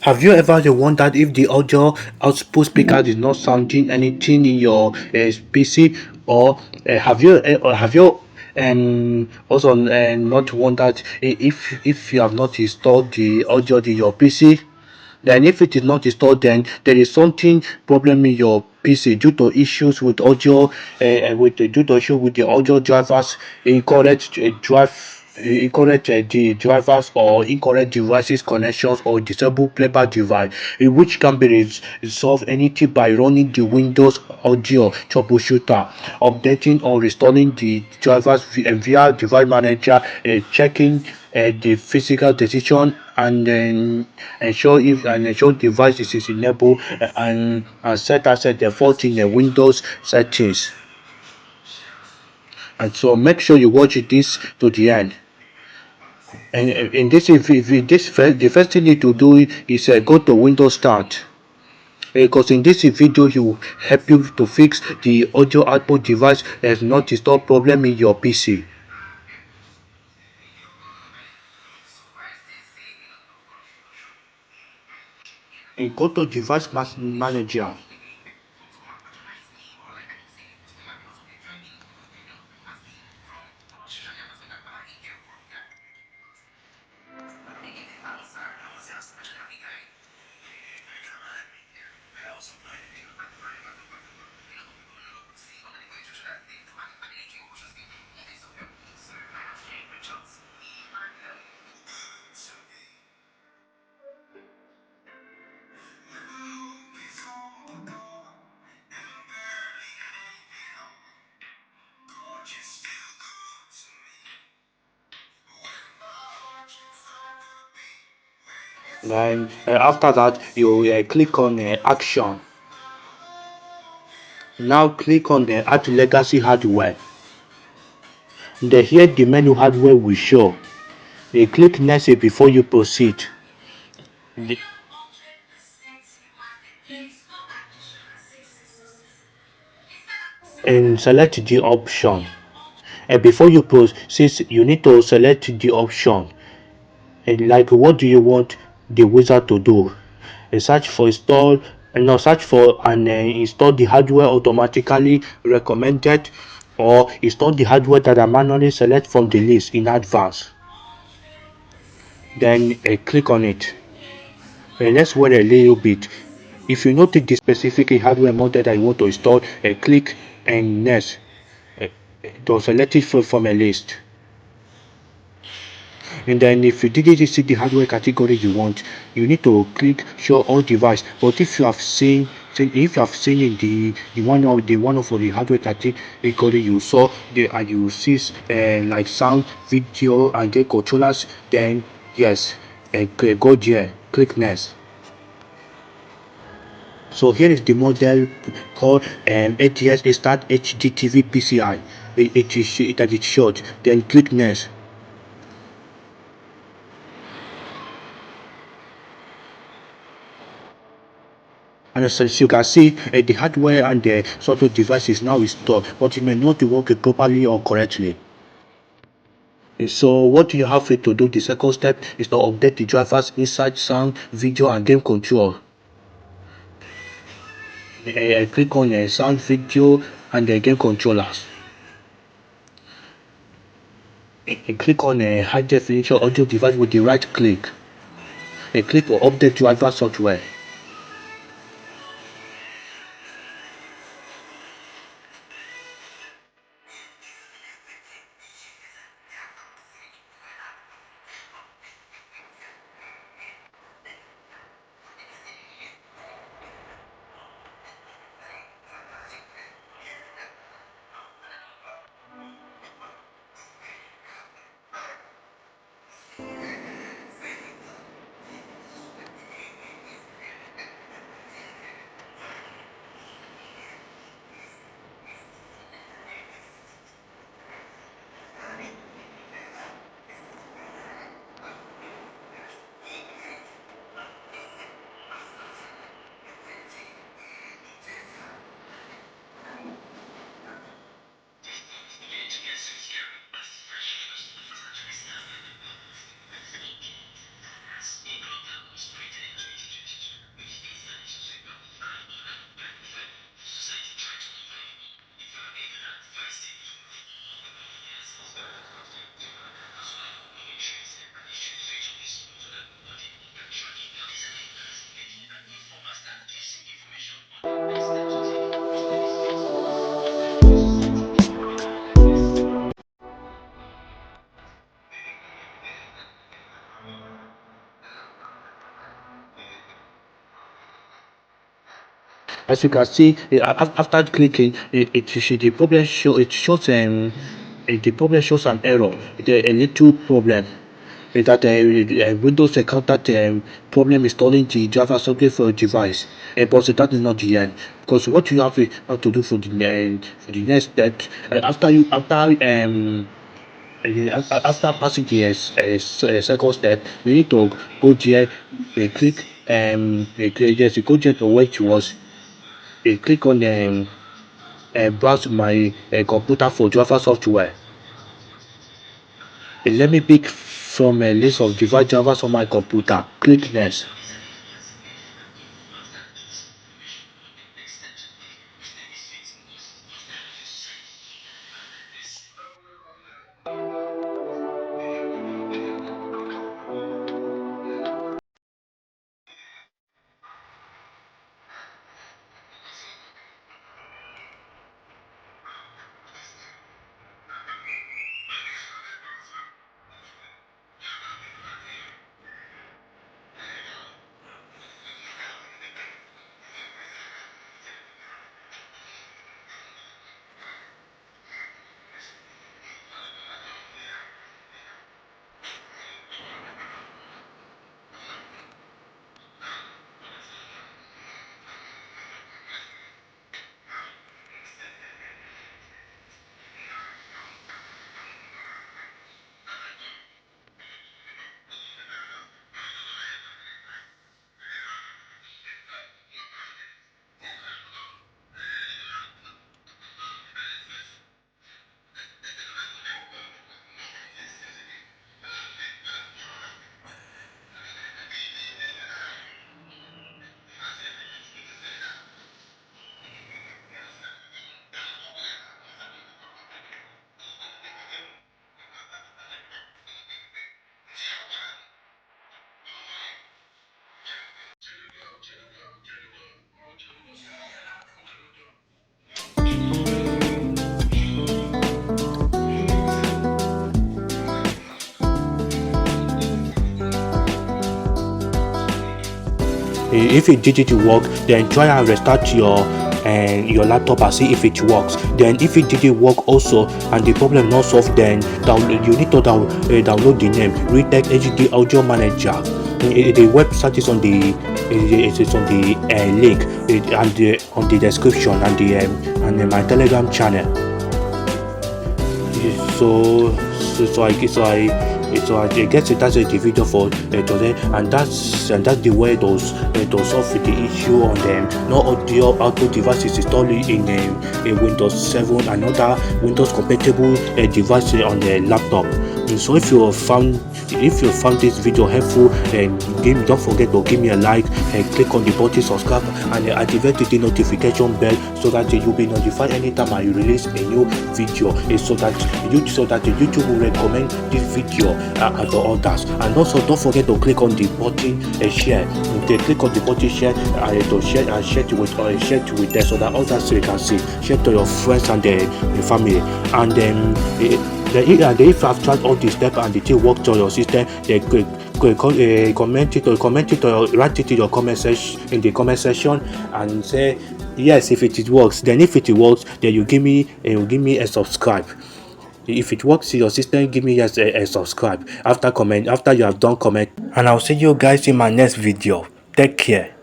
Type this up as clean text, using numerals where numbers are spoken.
Have you ever wondered if the audio output speaker is not sounding anything in your PC, or have you also not wondered if you have not installed the audio in your PC? Then if it is not installed, then there is something problem in your PC due to issues with audio, due to issue with the audio drivers, incorrect the drivers, or incorrect devices connections, or disabled playback device, which can be resolved anything by running the Windows audio troubleshooter, updating or restoring the drivers via device manager, checking the physical decision, and then ensure device is enabled, and set aside default in the Windows settings. And so make sure you watch this to the end. And in this, if this first, the first thing you need to do is go to Windows Start. Because in this video, he will help you to fix the audio output device has not installed problem in your PC. And go to device manager. Then after that, you click on action. Now click on the add legacy hardware. Then here the menu hardware will show. You click next before you proceed. The- and select the option. And before you proceed, you need to select the option. And like, what do you want the wizard to do? Search for install, no, search for and install the hardware automatically recommended, or install the hardware that I manually select from the list in advance. Then click on it. Let's wait a little bit. If you notice the specific hardware model that you want to install, click and next. Uh, to select it from a list. And then if you didn't see the hardware category you want, you need to click show all device. But if you have seen, if you have seen in the one of the hardware category you saw the, and you see like sound, video, and the controllers, then yes, go there, click next. So here is the model called ATS Start HDTV PCI. That is short. Then click next. And as you can see, the hardware and the software device is now installed, but it may not be working properly or correctly. So what you have to do, the second step, is to update the drivers inside sound, video, and game control. Click on sound, video, and the game controllers. Click on high definition audio device with the right click. Click on update driver software. As you can see, after clicking, the problem show it shows the problem shows an error, a little problem. That Windows encountered problem installing the Java software for your device. But that is not the end, because what you have to do for the next step, after passing the second step, you need to go there, click yes, you go there to where it was, click on browse my computer for Java software. Let me pick from a list of device Javas on my computer. Click next. If it didn't work, then try and restart your laptop and see if it works. Then if it didn't work also and the problem not solved, then you need to download the name Retech HD Audio Manager. The website is on the it is on the link and on the description and my Telegram channel. So I guess that's the video for today, and that's the way to solve the issue on them. No audio output devices installed in a Windows 7 and other Windows compatible device on the laptop. And so if you found this video helpful, then don't forget to give me a like and click on the button subscribe and activate the notification bell so that you'll be notified anytime I release a new video, so that YouTube will recommend this video to others. And also don't forget to click on the button share. Click on the button share to share it with them so that others can see. Share to your friends and your family. And then if you have tried all these steps and the thing works to your system, then comment it or write it in your comment section in the comment section and say yes if it works. Then if it works, then you give me a subscribe. If it works in your system, give me a subscribe after you have done comment. And I'll see you guys in my next video. Take care.